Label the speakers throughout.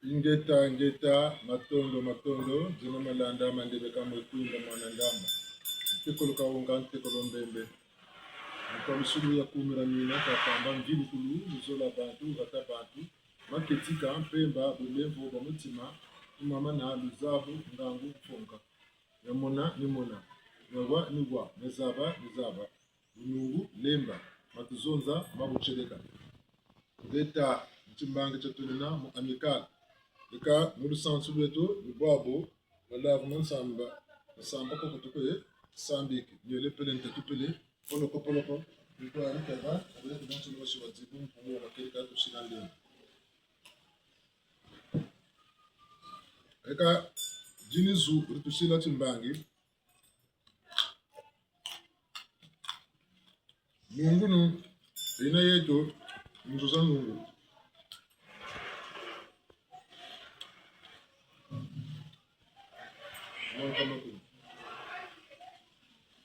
Speaker 1: Ingeta matondo jina malanda mandebe kama kwinda mwanandamba tekolo kaunga tekolo mbembe kwa misulu ya kumira nina kakamba mvili kulu muzola bantu ngata bantu maketika mpemba bulemvo bamutima mama na luzabu ngangu kufonga yamona nimona yawa niwa nezaba unungu lemba matuzonza mabucheleka ngeta chimbanga chatulina mu amical ika muri sansu beto babo wala samba ko kutuko sambiki nyele pele ntatupele polo ko iko ari kaga abele kudansu no shiwazibu mpumo wakeli ka tushilande ika jinizu ritushila chimbangi Mungu ina yeto mzuza Mungu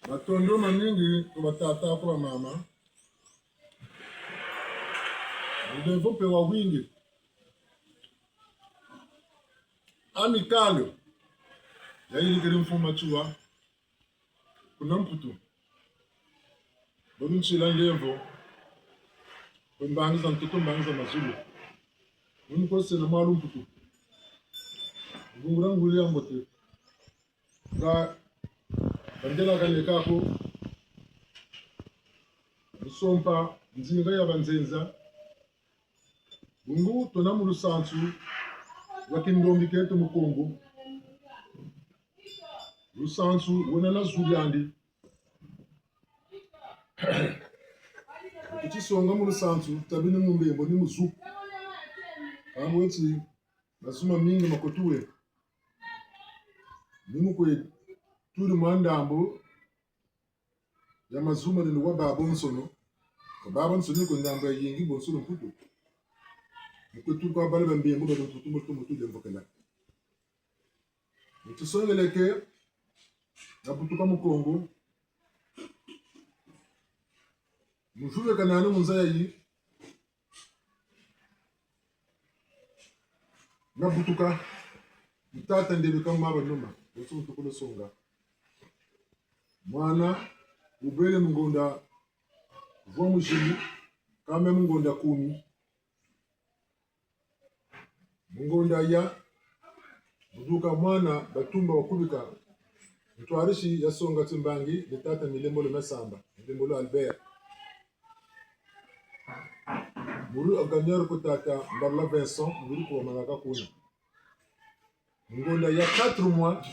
Speaker 1: matondo maningi kubatata kwa mama ndevo pewa wingi amikalo yaili kiri mfuma chua kuna mputu bonunchila ndevo kumbangiza mtuko mbangiza mazulu unikose na malu mputu ngungura nguli ya mbote ka bandela kale kako musompa nzinga ya banzenza bungu tona mu lusansu wakindombi keto mukongo lusansu wona na zulyandi kuchisonga mu lusansu tabini mumbembo ni muzu amweti basuma mingi makotuwe nimukwe turi mwandambo ya mazuma ni wa babo nsono babo nsono ko ndamba yingi bo nsono puto mukwetu kwa bale bambembo ba mutu de mbokela mutusongeleke na putuka mukongo mujuwe kanano munzayi na putuka mtata ndebe kama banoma bosu mutukulo songa mwana ubele mungonda vwa mujini kame mungonda 10 mungonda ya buduka mwana batumba wakubika mtwarishi ya songa timbangi litata milembo le masamba milembo le Albert muru aganyar ko tata mbarla Vincent muru ko manaka kuna mungonda ya 4 mois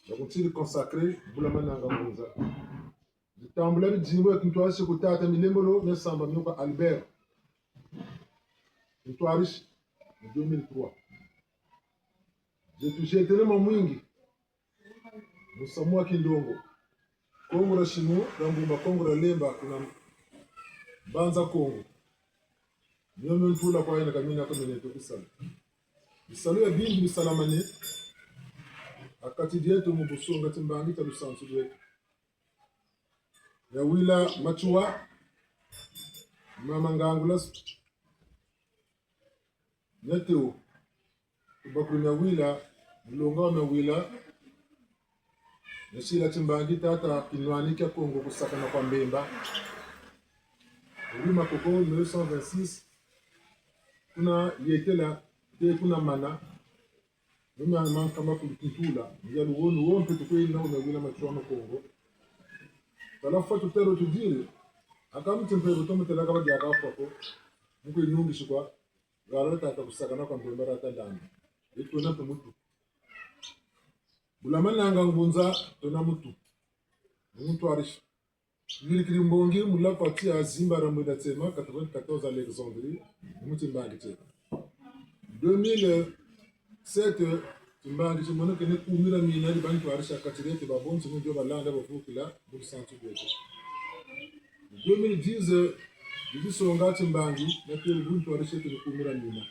Speaker 1: ya kutiri consacré bulamana nganguza ditambula bijimbo kintwarishi ko tata milembo le masamba myoka Albert mtwarishi 2003 j'ai touché tellement mwingi musamua kindongo Kongo la Shimo rambumba Kongo la Lemba kuna banza Kongo nyome ntula kwa ina kamina kwa mene tukisala isalu ya bingi bisalamane akati dieto mubusonga timbangi ta lusansu dwe ya wila machua mama ngangula neteo kubakuna wila mlonga na wila nashila timbangi tata kinwani kya Kongo kusakana kwa mbemba Rue Makoko 1926 kuna yetela te kuna mana nuna kama kulitula ya luonu wompe tukweli na unawila machua Kongo talafa tutero tujiri akamtempero tometela kaba jaka kwako mko inyungi shikwa gara tata kusakana kwa mbemba rata ndani ito na mutu bulamana ngangunza tona mutu arish Milikiri mbongi mula pati azimbara mweda tema 94 Alexandrie mutimbangi tena 2007 timbangi chimona kene kumira mina di bantu arisha katirete babonzi njo balanda bafukila mu santu bweto 2010 bisonga timbangi na kele buntu arisha kene kumira mina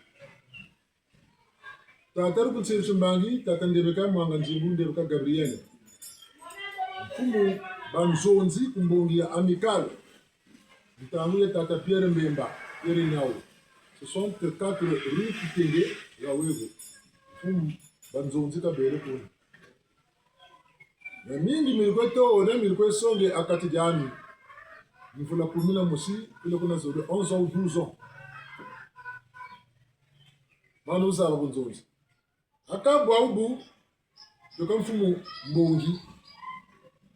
Speaker 1: tataru kutsiri timbangi tatandebeka mwanga njimbunde beka Gabriel mfumu banzonzi kumbongi ya amical mtamuye tata Pierre Mbemba Pierre Nyao Ce sont 4 rues qui étaient là où ils vont. Banzonzi kabere kuna. Na mingi milikuwa ore milikuwa songe akati jani. Mfula kumina musi kule kuna zore 11 ans ou 12 ans. Manu uzaba bunzonzi. Akabwa ubu doka mfumu mbongi.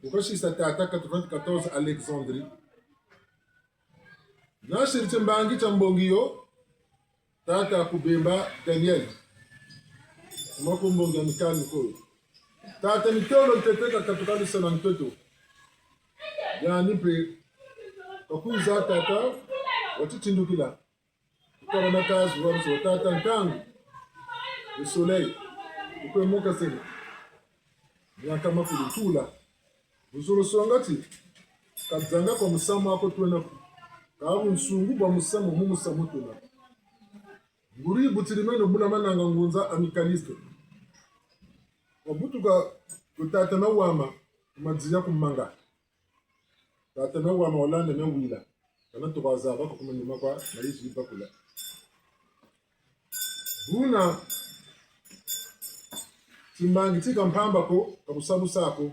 Speaker 1: Ukoshi tata 94 Alexandrie. Na shirite mbangi cha mbongi yo tata kubemba Daniel. Mwako mbongi ya mikani koyo. Tata mitolo nteteka katukali sana mtoto. Yani pe kakuza tata watitindukila. Kukara na kazi wamso tata ntangu. Le soleil. Ukwe moka sene. Nyakama kulitula. Uzuru swangati. Kadzanga kwa musamu wako tuwena. Kawu nsungu kwa musamu musamu tuwena. Nguri butirimeno buna mananga ngunza amikaliste. Wabutuka kutata na wama madziya kumanga. Tata na wama walanda na wila. Kana tukazaba kwa kumanyuma kwa na yishi bakula. Buna timbangi tika mpamba ko kabusabu sako.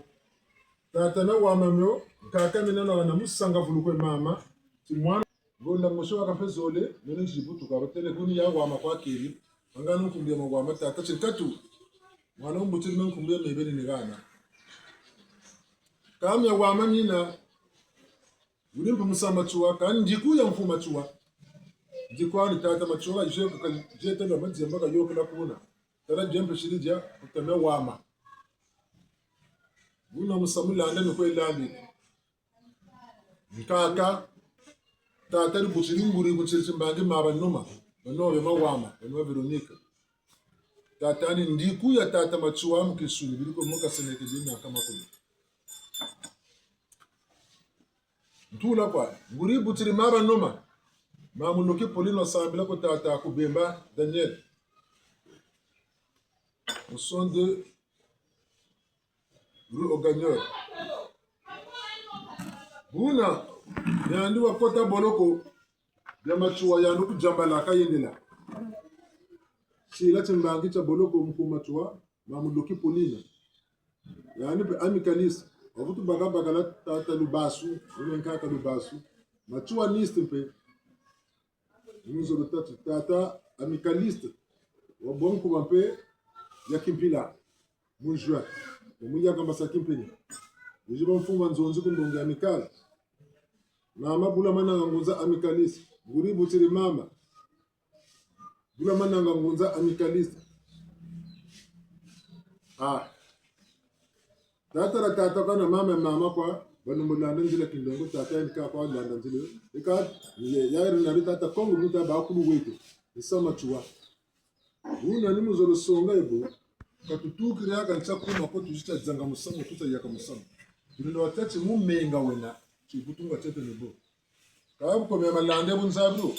Speaker 1: Tata na wama myo kaka minana na musanga vulukwe mama. Timwana gonda mosho akapezole nene jibutuka batele kuni ya wama kwa kiri. Angano kumbia mwa tata chikatu. Mwana mbutiri men kumbia mebeni nigana. Kamya wama nina ulimpa musama chuwa kan ndiku ya mfuma chuwa. Ndikwa ni tata machuwa jete na manzi mbaka yoke la kuna. Tara jembe shirija kutame wama. Buna musamula anda niko ilandi. Nkaka tata ni butiri nguri butiri mbangi maba noma. Banobe mawama, banobe Veronica. Tata ni ndiku ya tata machuwa mkisuni biliko moka senete bina kama kuna. Ntula kwa nguri butiri maba noma. Mamunoki Polino Sambila ko tata kubemba Daniel. Au son de rue au gagneur. Buna yandi wa kota boloko ya machuwa ya nuku jambala kayendela. Shila chimbangi cha boloko mkumachuwa mamunoki Polino. Yani pe amikalis wabutu bagala tata lubasu ulenkaka lubasu machuwa niste pe. Nous avons tata amicaliste. Au bon coup un peu, il y a Kimpila. Mon joie. Mon y a comme ça Kimpini. Je vais me faire un zonzo comme un amical. Mama bula mananga ngunza amicaliste. Guri butiri mama. Bula mananga ngunza amicaliste. Ah. Tata kana mama kwa. Bano mulanda njila kindongo tata nika kwa landa njila. Ika ya rinari tata kongo muta bakulu wete. Isama chuwa. Una ni muzoro songa ebo. Katutukiri haka ncha kuma kwa tujita zanga musamo tuta yaka musamo. Tulindo watati mumenga wena. Chibutunga chete nebo. Kawabu kwa mea malande bunzabro.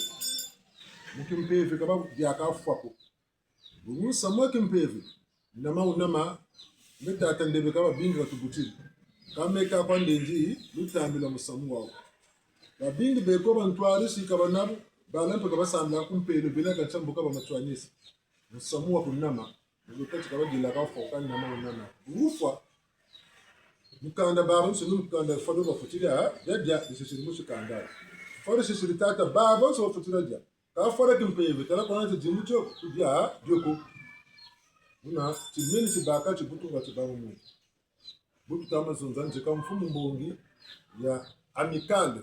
Speaker 1: Mukimpevi kababu yaka afwako. Bungu samwa kimpevi. Nama unama. Meta atandebe kaba bingi watubutiri. Kameka kwa ndenji lutambila musamu wao. Babingi beko bantwari shika banabu balampe kaba samla kumpelo bila kachambuka ba matwanisi. Musamu wa kunama lutati kaba gila ka fokani na maunana. Ufa mukanda baro sunu mukanda fado ba futira ya disesiri musu kanda. Fado sesiri tata babo so futira ja. Ka fado kimpeve tala kona te jimucho ya joko. Una timeni sibaka chibutunga chibamu mu. Butu tama zonzanje kama mfumu mbongi ya amicale.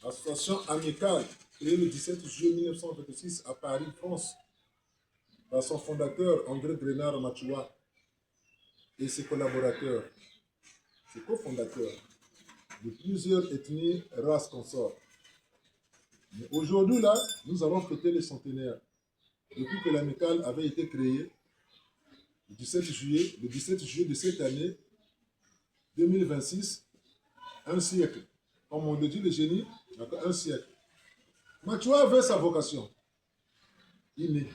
Speaker 1: Association amicale créée le 17 juillet 1926 à Paris, France, par son fondateur André Grenard Machoua et ses collaborateurs, ses cofondateurs de plusieurs ethnies, races, consorts. Mais aujourd'hui là, nous allons fêter les centenaires depuis que l'amicale avait été créée. Le 17 juillet de cette année 2026, un siècle. Comme on le dit, le génie, un siècle. Machoua avait sa vocation innée.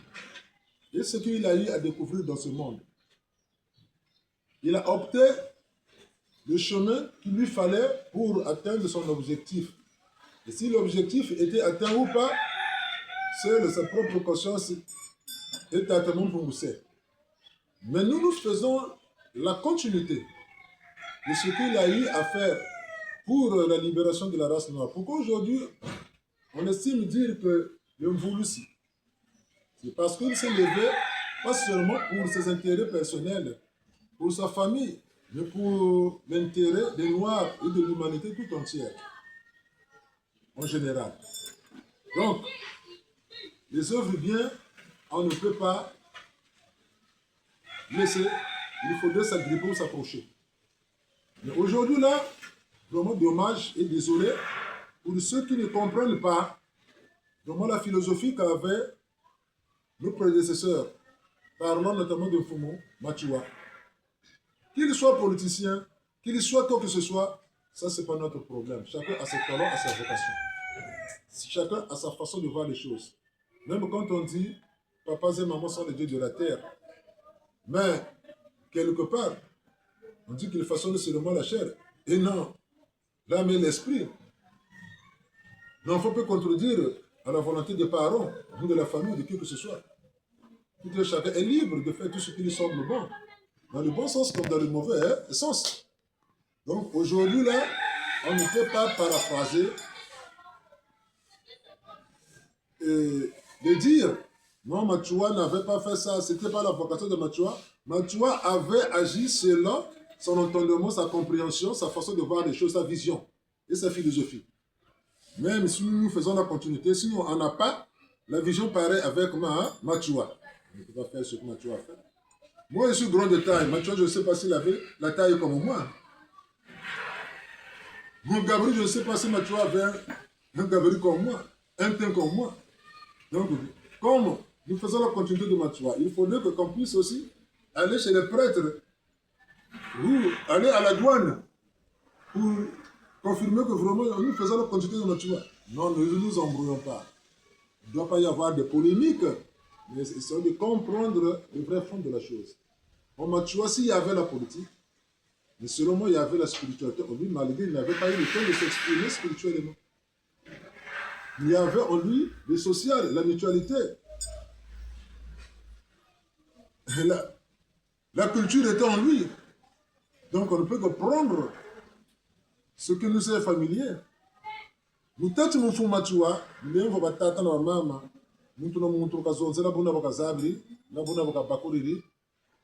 Speaker 1: Et ce qu'il a eu à découvrir dans ce monde. Il a opté le chemin qu'il lui fallait pour atteindre son objectif. Et si l'objectif était atteint ou pas, seule sa propre conscience est atteinte pour nous. Mais nous faisons la continuité de ce qu'il a eu à faire pour la libération de la race noire. Pourquoi aujourd'hui, on estime dire que le Mvulusi, c'est parce qu'il s'est levé, pas seulement pour ses intérêts personnels, pour sa famille, mais pour l'intérêt des Noirs et de l'humanité tout entière, en général. Donc, les œuvres bien, on ne peut pas laisser, il faudrait s'agripper ou s'approcher. Mais aujourd'hui, là, vraiment dommage et désolé pour ceux qui ne comprennent pas vraiment la philosophie qu'avaient nos prédécesseurs, parlant notamment de Mfumu Machoua. Qu'il soit politicien, qu'il soit quoi que ce soit, ça c'est pas notre problème. Chacun a ses talents, a sa vocation. Chacun a sa façon de voir les choses. Même quand on dit papa et maman sont les dieux de la terre, mais quelque part, on dit qu'ils façonnent seulement la chair. Et non, l'âme et l'esprit. L'enfant peut contredire à la volonté des parents, ou de la famille, de qui que ce soit. Tout chacun est libre de faire tout ce qui lui semble bon. Dans le bon sens comme dans le mauvais sens. Donc aujourd'hui, là, on ne peut pas paraphraser et dire non, Machoua n'avait pas fait ça, c'était pas la vocation de Machoua. Machoua avait agi selon son entendement, sa compréhension, sa façon de voir les choses, sa vision et sa philosophie. Même si nous faisons la continuité, si on n'a pas la vision pareille avec Machoua. On ne peut pas faire ce que Machoua a fait. Moi, je suis grand de taille. Machoua, je ne sais pas s'il avait la taille comme moi. Mon gabarit, je ne sais pas si Machoua avait un gabarit comme moi, un teint comme moi. Donc, comme nous faisons la continuité de Machoua, il faudrait qu'on puisse aussi aller chez les prêtres ou aller à la douane pour confirmer que vraiment nous faisons la continuité de Machoua. Non, ne nous embrouillons pas. Il ne doit pas y avoir de polémique, mais essayons de comprendre le vrai fond de la chose. En Machoua, s'il y avait la politique, mais selon moi, il y avait la spiritualité en lui, malgré qu'il n'avait pas eu le temps de s'exprimer spirituellement. Il y avait en lui le social, la mutualité. La culture était en lui. Donc on ne peut que prendre ce qui nous est familier. Nous t'attendons pour Machoua, nous ne pouvons pas t'attendre maman. Nous ne pouvons pas t'attendre à la Zabri, nous ne pouvons pas Bakuriri.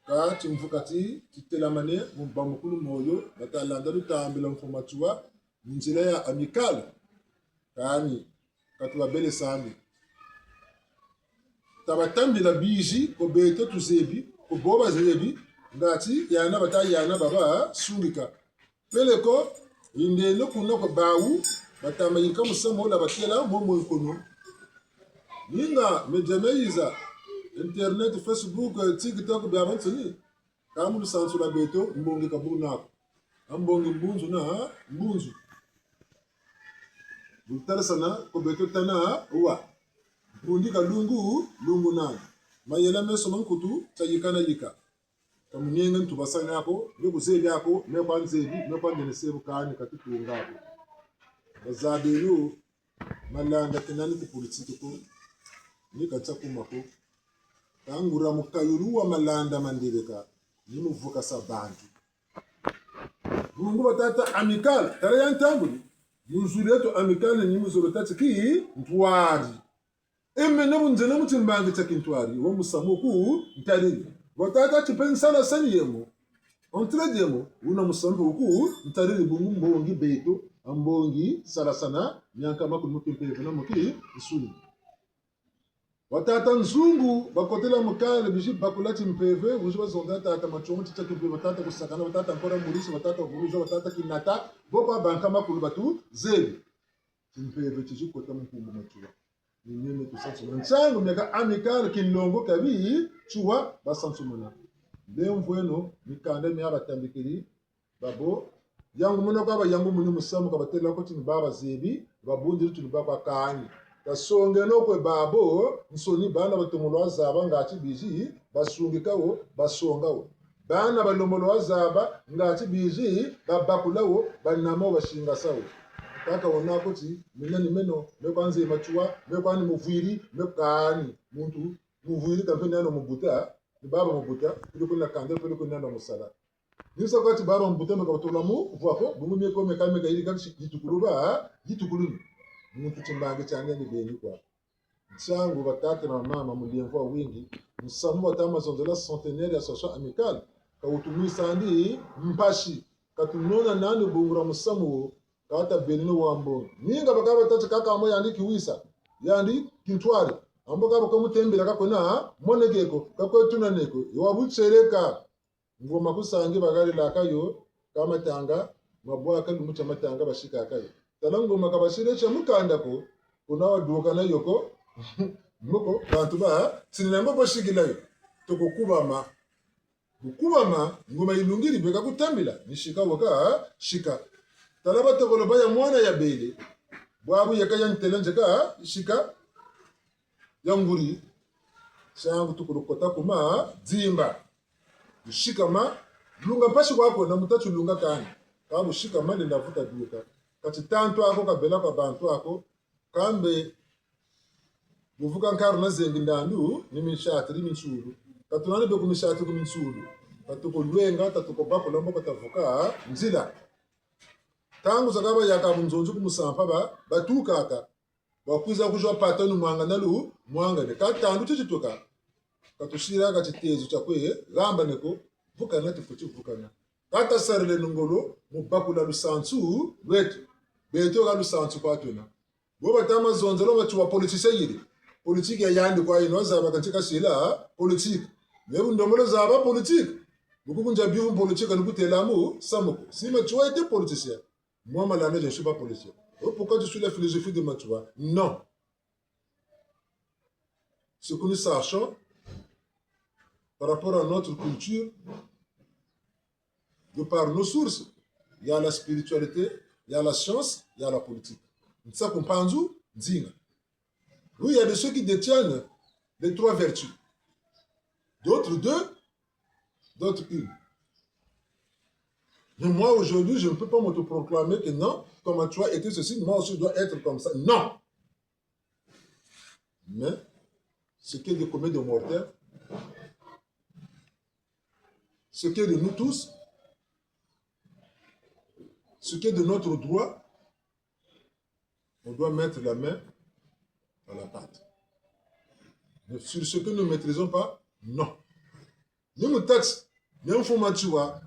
Speaker 1: Ka tumfukati titelamane mbamukulu moyo batalanda lutambila mfumachua njira ya amical kani katwa bele sami tabatambila biji ko bete tuzebi ko boba zebi ngati yana bata yana baba sungika peleko indelo kuno ko bawu batamba yinka musamo la batela momo ikono ninga mejameiza Internet, Facebook, TikTok, bien avancé. Quand nous sommes sur la béto, nous avons un bon ambongi mbunzu na mbunzu. Butala sana, ko béto tana wa. Bundi ka lungu na. Mayela meso mankutu, chayikana yika. Kamu nyengen tubasana yako, nyoku zebi yako, mekwa nzebi, mekwa nyenesebu kaani katutu ngapo. Bazabelu, malanga tenani ki politiki ko, ni kachaku mako. Kangura mukayuruwa malanda mandibeka ni muvuka sabantu mungu batata amical tare yantambuli muzuri yetu amical ni muzuri tati ki ntwari emene munjene mutimbangi cha kintwari wo musamuku ntari batata chipensala sani yemo entre demo una musambu ku ntari bungu mbongi beto ambongi salasana nyanka makulu mukimpe na muki isuni watata nzungu bakotela mukale bishi bakulati mpeve wujo bazonda tata machomo chicha kimpe watata kusakana watata nkora mulisi watata vurujo watata kinata boba banka makulu batu zeli mpeve chijikota mkumbu machuwa ni nene kusansu nchangu miaka amikale kinongo kabi chuwa basansu muna ndemvweno mikanda mi abatambikiri babo yangu muno kwa yangu muni musamu kabatela ko tini baba zebi babundi tuni baba kaani kasonge nokwe babo nsoni bana batomolo azaba ngati biji basungikawo basongawo bana balomolo azaba ngati biji babakulawo banamo bashinga sawo kaka onako ti minani meno mekwanze machua mekwani muviri mekani muntu muviri kampeni ano mubuta ni baba mubuta ili kuna kande ili kuna ndo musala nisa kwati baba mubuta mekabatola mu vwako bungu meko mekame gairi kashi yitukuruba yitukuluni muntu chimbange chane ni beni kwa changu batata na mama mulienvwa wingi musamu watama zonzela centenaire association amicale kautumisa andi mpashi katunona nani bungura musamu kata benino wambo ninga bakaba tacha kaka amo yandi kiwisa yandi kintwari ambo kaba komutembera kakona monegeko kakwetuna neko yawabuchereka ngoma kusange bagari lakayo kama tanga mabwaka lumucha matanga bashika akayo talango makabashire cha mukandako unawaduka na yoko muko bantu ba sinambo boshigilayo tokukubama bukubama ngoma ilungiri beka kutambila nishika waka shika talaba tokolo baya mwana ya bele bwabu yakaya ntelenje ka shika yanguri shangu tukurukota kuma dzimba shika ma lunga pashi kwako na mutachu lunga kani kabu shika mali ndavuta duka kati tanto ako kabela kwa bantu ako kambe buvuka nkaru na zengi ndandu ni mishati ni minsuru katunani beku mishati ku minsuru katuko lwenga tatuko bako lambo katavuka nzila tangu zakaba yaka munzonju kumusampa batuka aka bakwiza kujwa patanu mwanga nalu mwanga ne katandu chichituka katushira kachitezo chakwe gamba neko vuka na tifuti vuka na kata sarele nungolo mubakula lusansu wetu beto ga lusansu kwatuna boba tama zonzelo bachuwa politician yiri politique ya yandi kwa ino zaba katika shila politique nebu ndomolo zaba politique bukunja bivu politique nukutelamu samuko si machuwa était politicien moi malame je ne suis pas politicien. Pourquoi tu suis la philosophie de Machoua? Non. Ce que nous sachons par rapport à notre culture, de par nos sources, il y a la spiritualité, il y a la science, il y a la politique. Nous savons pas où dire. Oui, il y a de ceux qui détiennent les trois vertus. D'autres deux, d'autres une. Mais moi, aujourd'hui, je ne peux pas m'autoproclamer que non, comme tu as été ceci, moi aussi, je dois être comme ça. Non. Mais, ce qui est de commun de mortels, ce qui est de nous tous, ce qui est de notre droit, on doit mettre la main dans la pâte. Mais sur ce que nous ne maîtrisons pas, non. Nous nous taxons, nous faisons choix.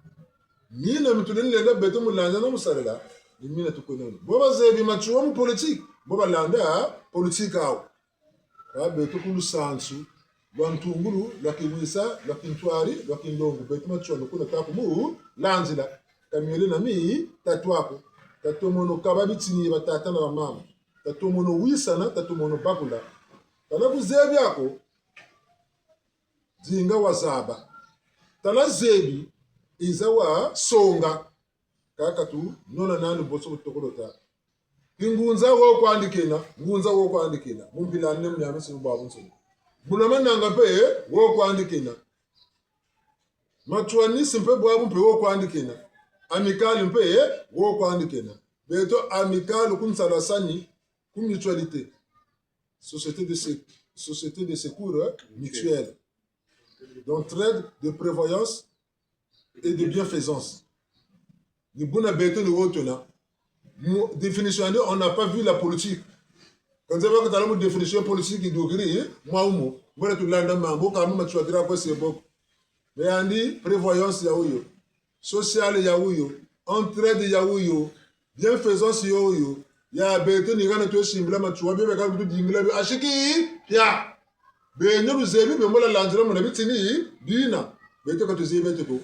Speaker 1: Ni na mtuleni lele beto mulanda na musarela ni na tukononi boba zebi machuwa mu politique boba landa politique awo ba beto kulu sansu lwantungulu lwakiwisa lwakintwari lwakindongo beto machuwa nokuna taku mu lanzila kamyele na mi tatwako tatomono kababitini batata na mama tatomono wisana tatomono bakula talabu zebi ako zinga wazaba tala zebi izawa songa kakatu nona nanu boso kutokolota kingunza wo kwandikena ngunza wo kwandikena mumpilane mnyame sinu babu nso bulama nanga pe wo kwandikena matwani simpe babu pe wo kwandikena amical mpe wo kwandikena beto amical kunsala sani ku mutualité société de secours mutuel d'entraide de prévoyance et de bienfaisance. Ni buna beto ni wotona. Définition, on n'a pas vu la politique. Quand vous avez une définition politique qui doit moi ou moi, moi tout l'anda mambo kamu machuadira kwa sebo. Mais andi prévoyance yaouyo, social yaouyo, entraide yaouyo, bienfaisance yaouyo. Ya beto ni gana to shimbla machuabe beka bitu dingla be ashiki ya. Be nyoru zebi be mola landira mo na bitini dina. Beto ka to zebi to.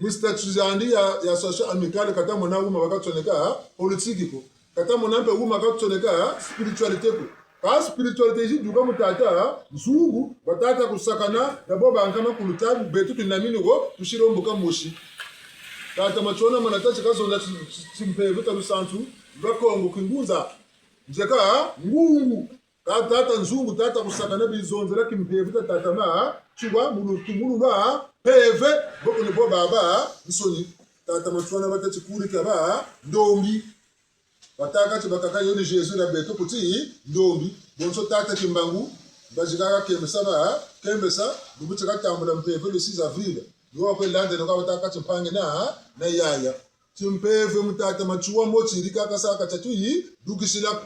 Speaker 1: Mr. Tuzandi ya social amicale kata mona uma wakatsoneka politique ko kata mona mpe uma wakatsoneka spiritualité ko ka spiritualité ji duka mutata nzungu batata kusakana dabo bankama kulutabu betu tunamini ko tushiromboka moshi tata machona manatachi kazonda simpeve talusantu bakongo kingunza njeka ngungu tata nzungu tata kusakana bizonzela kimpeve tata ma chwa mulutungulwa peve boko ni baba nsoni tata matwana batati kuri kaba ndombi Wataka tibakaka yoni Jésus la beto kuti ndombi bonso tata kimbangu bajikaka kembesa bubuti katambula mpeve le 6 avril yo ko lande no wataka timpange na yaya timpeve mutata machuwa mochiri kaka saka tatuyi dukisila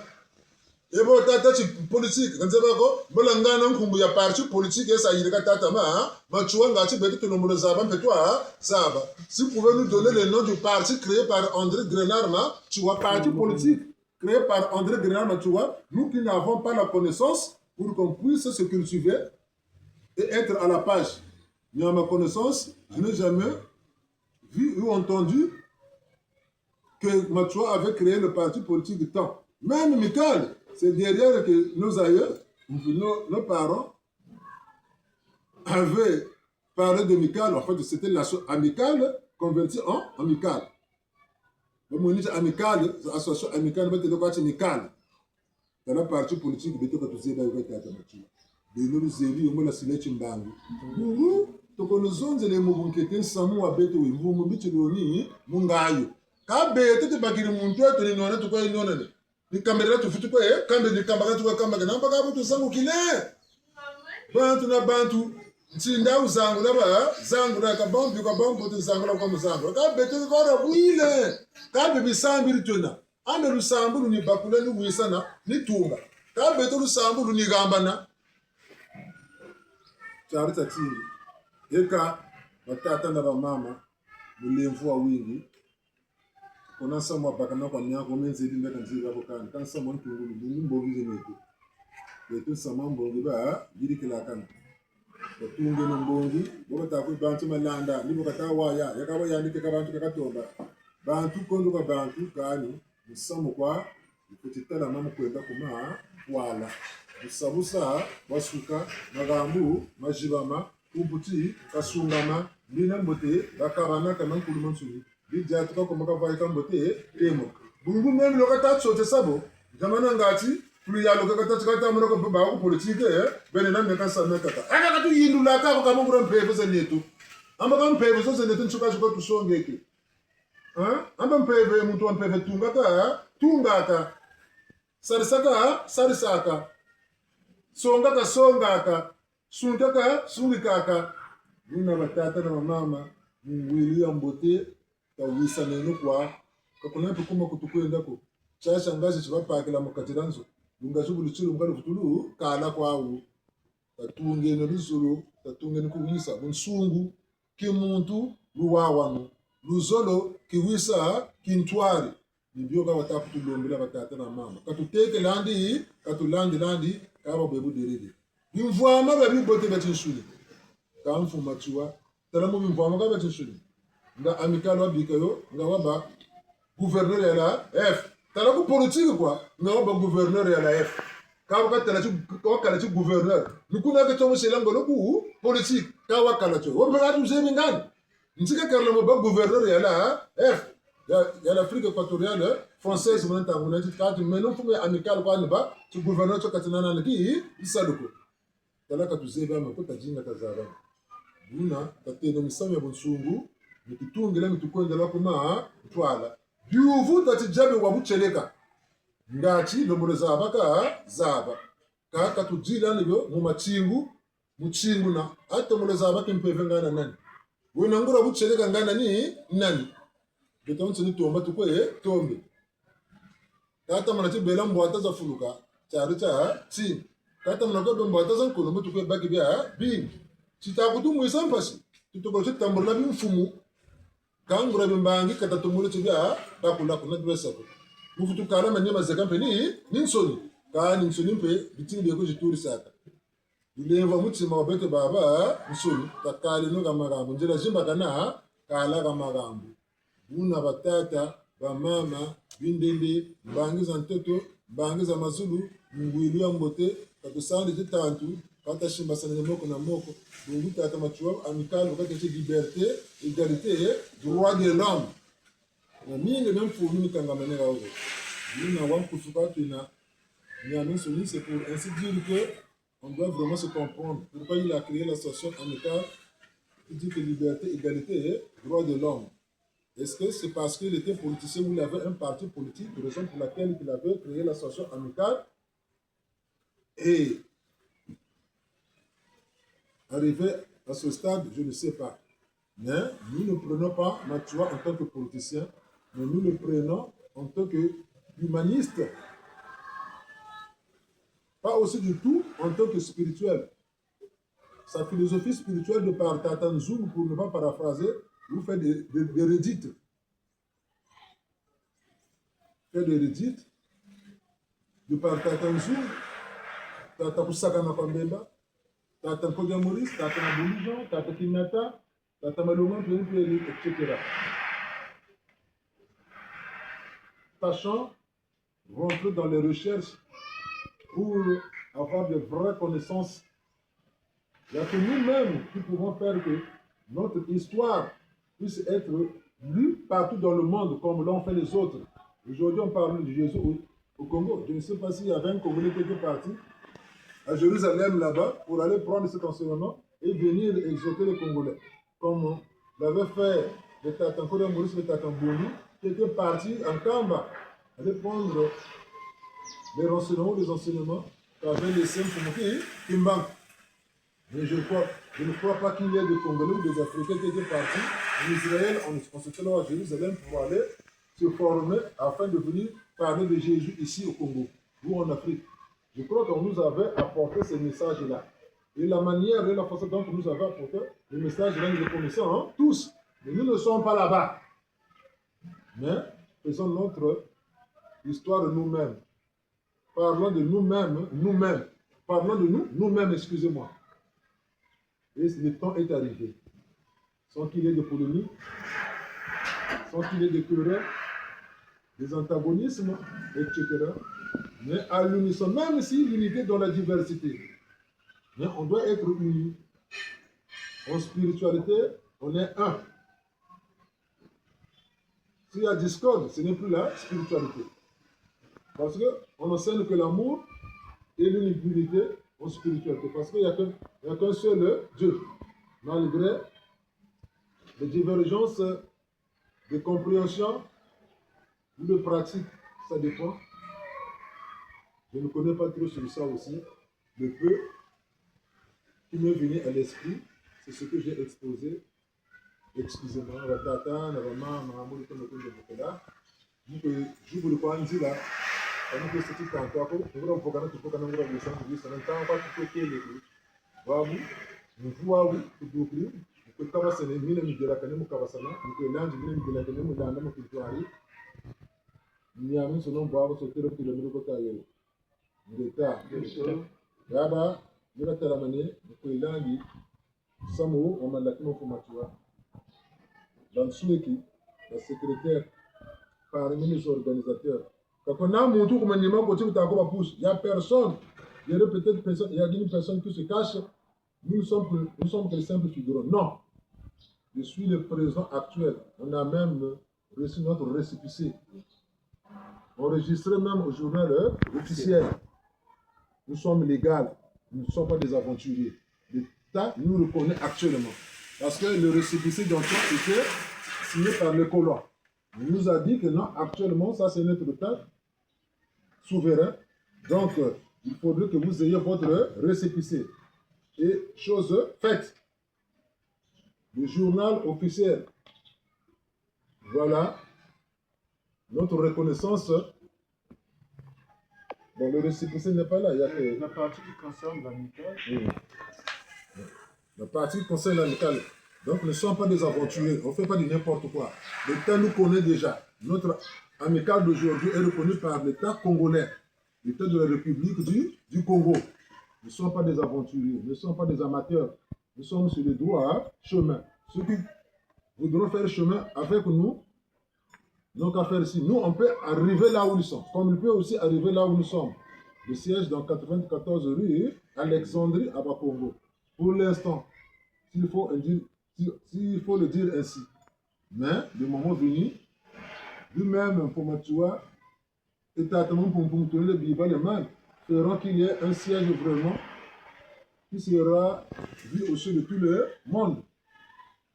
Speaker 1: ebo tata chi politique kanzeba ko bolangana nkumbu ya parti politique esa yirika tata machuwa ngati beto tunomolo zaba mpetwa zaba. Si vous pouvez nous donner le nom du parti créé par André Grenard, tu vois, parti politique créé par André Grenard, tu vois, nous qui n'avons pas la connaissance pour qu'on puisse se cultiver et être à la page. Mais à ma connaissance, je n'ai jamais vu ou entendu que Machoua avait créé le parti politique du temps. Même Michael, c'est derrière que nos aïeux, nos parents, avaient parlé de Michael. En fait, c'était la amicale convertie en amicale. Le amicale, l'association amicale, mais c'est amicale. Dans la partie politique, il y a des gens qui ont été attaqués. Les gens qui ont été attaqués. Tokonozon zele mubunke samu abeto wivu mbichi loni mungayo kabe tete bakiri muntu eto ni nona tukwa inona ne ni kamera tu fitu kwa kambe ni kambaka tukwa kambaka namba kabu tu sangu kile bantu na bantu ntinda uzangu laba zangu la kabombi tu zangu la kwa muzangu kabe tete kora bwile kabe bisambi ritona ame rusambu ni bakula ni wisana ni tunga kabe to rusambu ni gambana charita tini eka watata na mama mulemvu wa wingi kona samwa bakana kwa nyako menze ndi ndaka nziga bokana kan samwa ntungulu bungu mbogi neto beto samwa mbogi ba giri kila kana tunge no mbongi boka ta ku bantu malanda ni boka ta waya yakawa yandike ka bantu kakatomba bantu kondo ka bantu kani musamu kwa kutitala mamu kwenda kuma wala musabusa wasuka magambu majibama ubuti kasungama mbina mbote bakabana kana nkulu mansuri bija tuka komaka vai kambote temo bungu meme lokata tsote sabo jamana ngati tuli ya lokata tukata monoko ba ku politique bene na meka sameka aka katu yindula ka ko kamungura mpeve zenetu amba ka mpeve zo zenetu nchuka chuka tusongeke amba mpeve muntu wa mpeve tungaka sarisaka songaka sungikaka nuna batata na mama mwili ya mbote kawisa neno kwa kakuna tukuma kutukwenda ko chasha ngazi chibapakela mukatiranzo ngashubulu chilo ngalo futulu kala kwawo tatunge no luzulu tatunge no kuwisa bunsungu kimuntu luwawano luzolo kiwisa kintwari nibyo ka watapu tulombela batata na mama katuteke landi katulandi kaba bebu diridi bimvwama babi bote batishuli kamfuma tuwa talamu bimvwama ka batishuli nga amikalo bikayo nga waba gouverneur ya la F talaku politique quoi nga waba gouverneur ya la F ka wakala ci gouverneur nikuna ka tomo selango loku politique ka wakala ci wo ba tu zemi ngani ntika karla mo ba gouverneur ya la F ya l'Afrique équatoriale française mon tangu na tikati meno fume amical kwa niba ci gouverneur to katinana niki isaluko talaka tuzeba makota jinga tazaba buna tateno misame bonsungu nikitungela mitukwenda kuma twala byuvu tatijabe wabucheleka ngati lombolo zaba kaka tujila nibyo mu muchingu na hata molo zaba kimpeve ngana nani wena ngura bucheleka ngana ni nani betonse ni tomba tukwe tombe kata mana bela mbwata za fuluka chari cha ti kata mana ko mbwata za nkolo tukwe baki bya bin chitakutu mwisa mpasi tutoko chitamburla bimfumu kangura bimbangi kata tumule chibya bakula kuna dressa ko mufutu kala manyama za kampeni ninsoni ka ninsoni mpe bitini byo kujituri saka ileva mutima wabete baba nsoni takali no gamagambo njira jimba kana kala gamagambo una batata bamama bindende mbangiza ntoto mbangiza mazulu ngwili ya mbote katusandi titantu kata shimba sana moko na moko bungu tata machuwa amical kata ci liberté égalité droit de l'homme na mingi même pour nous kangamane rawo nous na kufuka tuna ni soni c'est pour ainsi dire que on doit vraiment se comprendre pourquoi il a créé l'association amicale qui dit que liberté égalité droit de l'homme Est-ce que c'est parce qu'il était politicien ou il avait un parti politique, raison pour laquelle il avait créé l'association amicale et arrivé à ce stade, je ne sais pas. Mais nous ne prenons pas Matua en tant que politicien, mais nous le prenons en tant qu'humaniste, pas aussi du tout en tant que spirituel. Sa philosophie spirituelle de par Tatanzoum, pour ne pas paraphraser, vous fait des redites. Fait des redites de par Tatanzoum, Tata Kusakana Pambemba, Tata Kodia Maurice, Tata Naboulijan, Tata Kinata, Tata Maloma, etc. Sachant rentrer dans les recherches pour avoir de vraies connaissances. Il n'y a que nous-mêmes qui pouvons faire que notre histoire puisse être lue partout dans le monde comme l'ont fait les autres. Aujourd'hui, on parle de Jésus au Congo. Je ne sais pas s'il y avait un Congolais qui était parti à Jérusalem là-bas pour aller prendre cet enseignement et venir exhorter les Congolais. Comme l'avait fait le Tatankore Maurice, le Tatamboni, qui était parti en Kamba, aller prendre les renseignements, les enseignements qu'avait laissé Kimbank. Mais je ne crois pas qu'il y ait des Congolais ou des Africains qui étaient partis en Israël, on se tenait à Jérusalem pour aller se former afin de venir parler de Jésus ici au Congo ou en Afrique. Je crois qu'on nous avait apporté ces messages-là. Et la manière et la façon dont on nous avait apporté les messages-là, nous les connaissons hein, tous. Mais nous ne sommes pas là-bas. Mais faisons notre histoire nous-mêmes. Parlons de nous-mêmes, nous-mêmes. Parlons de nous, nous-mêmes, excusez-moi. Et le temps est arrivé. Sans qu'il y ait de polémique, sans qu'il y ait de querelles, des antagonismes, etc. Mais à l'unisson, même si l'unité dans la diversité, mais on doit être unis. En spiritualité, on est un. S'il y a discorde, ce n'est plus la spiritualité. Parce qu'on enseigne que l'amour et l'unité en spiritualité. Parce qu'il n'y a qu'un seul Dieu. Malgré les divergences de compréhension ou de pratique, ça dépend. Je ne connais pas trop sur ça aussi. Le peu qui m'est venu à l'esprit, c'est ce que j'ai exposé. Excusez-moi, Ratata, Navama, Mahamoud, Tomokola. Je vous crois, dit là. Nous que c'est tout encore, nous allons programmer tout pour que nous allons vous sentir, ça n'entend pas tout côté les coups. Voilà, nous voyons tout le prix. Nous pouvons passer les mille de la canne, nous pouvons passer là, nous pouvons l'ange de la canne, nous allons nous cultiver. Nous avons ce nom pour sauter le kilomètre de taille. Nous étions là-bas, nous avons la manière, nous pouvons l'ange, Samo, on a la canne pour Matua. Dans son équipe, la secrétaire, parmi les organisateurs. Quand on a un mouton comme un animal, il n'y a personne. Il y a peut-être personne, il y a une personne qui se cache. Nous sommes que les simples figurants. Non. Je suis le président actuel. On a même reçu notre récépissé. Enregistré même au journal officiel. Nous sommes légaux. Nous ne sommes pas des aventuriers. L'État nous reconnaît actuellement. Parce que le récépissé d'entrée était signé par le colon. Il nous a dit que non, actuellement, ça c'est notre État souverain. Donc, il faudrait que vous ayez votre récépissé. Et chose faite. Le journal officiel. Voilà. Notre reconnaissance. Bon, le récépissé n'est pas là. Il y a que...
Speaker 2: La partie qui concerne l'amicale.
Speaker 1: Oui. La partie qui concerne l'amicale. Donc, nous ne sommes pas des aventuriers. On ne fait pas de n'importe quoi. L'État nous connaît déjà. Notre amicale d'aujourd'hui est reconnue par l'État congolais. L'État de la République du Congo. Nous ne sommes pas des aventuriers. Nous ne sommes pas des amateurs. Nous sommes sur le droit chemin. Ceux qui voudront faire chemin avec nous, n'ont qu'à faire ici. Nous, on peut arriver là où nous sommes. Comme il peut aussi arriver là où nous sommes. Le siège dans 94 rue Alexandrie à Bakongo. Pour l'instant, s'il faut le dire ainsi. Mais, le moment venu, lui-même, pour Matua, et tâtement pour tourner le bible, les mains, feront qu'il y ait un siège vraiment qui sera vu au-dessus de tout le monde.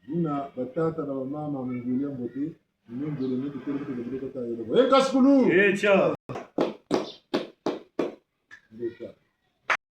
Speaker 1: Nous, na batata na maman, ma mongolien beauté, Nous, on veut le mettre, tout le monde, tout le monde, tout le monde. Eh, Kaskulu!
Speaker 3: Eh, ciao.